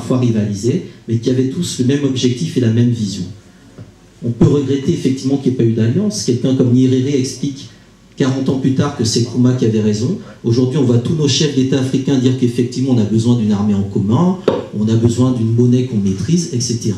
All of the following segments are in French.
parfois rivalisaient, mais qui avaient tous le même objectif et la même vision. On peut regretter effectivement qu'il n'y ait pas eu d'alliance. Quelqu'un comme Nyerere explique 40 ans plus tard que c'est Nkrumah qui avait raison. Aujourd'hui, on voit tous nos chefs d'État africains dire qu'effectivement, on a besoin d'une armée en commun, on a besoin d'une monnaie qu'on maîtrise, etc.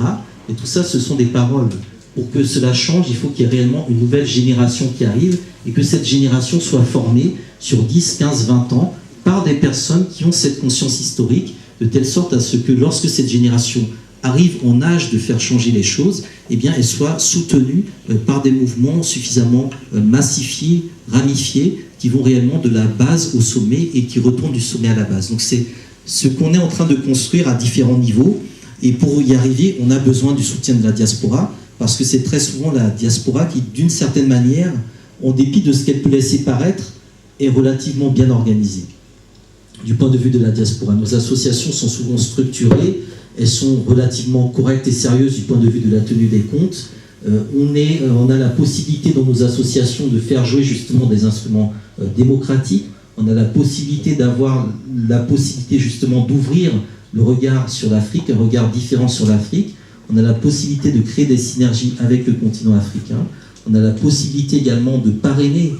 Et tout ça, ce sont des paroles. Pour que cela change, il faut qu'il y ait réellement une nouvelle génération qui arrive et que cette génération soit formée sur 10, 15, 20 ans par des personnes qui ont cette conscience historique, de telle sorte à ce que lorsque cette génération arrive en âge de faire changer les choses, eh bien, elle soit soutenue par des mouvements suffisamment massifiés, ramifiés, qui vont réellement de la base au sommet et qui retournent du sommet à la base. Donc c'est ce qu'on est en train de construire à différents niveaux. Et pour y arriver, on a besoin du soutien de la diaspora, parce que c'est très souvent la diaspora qui, d'une certaine manière, en dépit de ce qu'elle peut laisser paraître, est relativement bien organisée. Du point de vue de la diaspora, nos associations sont souvent structurées, elles sont relativement correctes et sérieuses du point de vue de la tenue des comptes. On a la possibilité dans nos associations de faire jouer justement des instruments démocratiques. On a la possibilité d'avoir la possibilité justement d'ouvrir le regard sur l'Afrique, un regard différent sur l'Afrique. On a la possibilité de créer des synergies avec le continent africain. On a la possibilité également de parrainer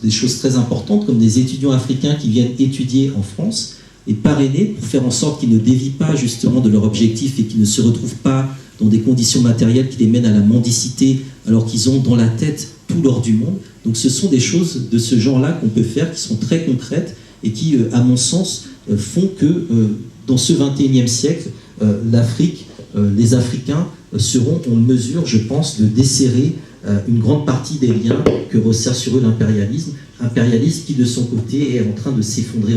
des choses très importantes comme des étudiants africains qui viennent étudier en France et parrainer pour faire en sorte qu'ils ne dévient pas justement de leur objectif et qu'ils ne se retrouvent pas dans des conditions matérielles qui les mènent à la mendicité alors qu'ils ont dans la tête tout l'or du monde. Donc ce sont des choses de ce genre-là qu'on peut faire qui sont très concrètes et qui, à mon sens, font que dans ce 21e siècle, l'Afrique, les Africains seront en mesure, je pense, de desserrer une grande partie des liens que resserre sur eux l'impérialisme, impérialisme qui de son côté est en train de s'effondrer.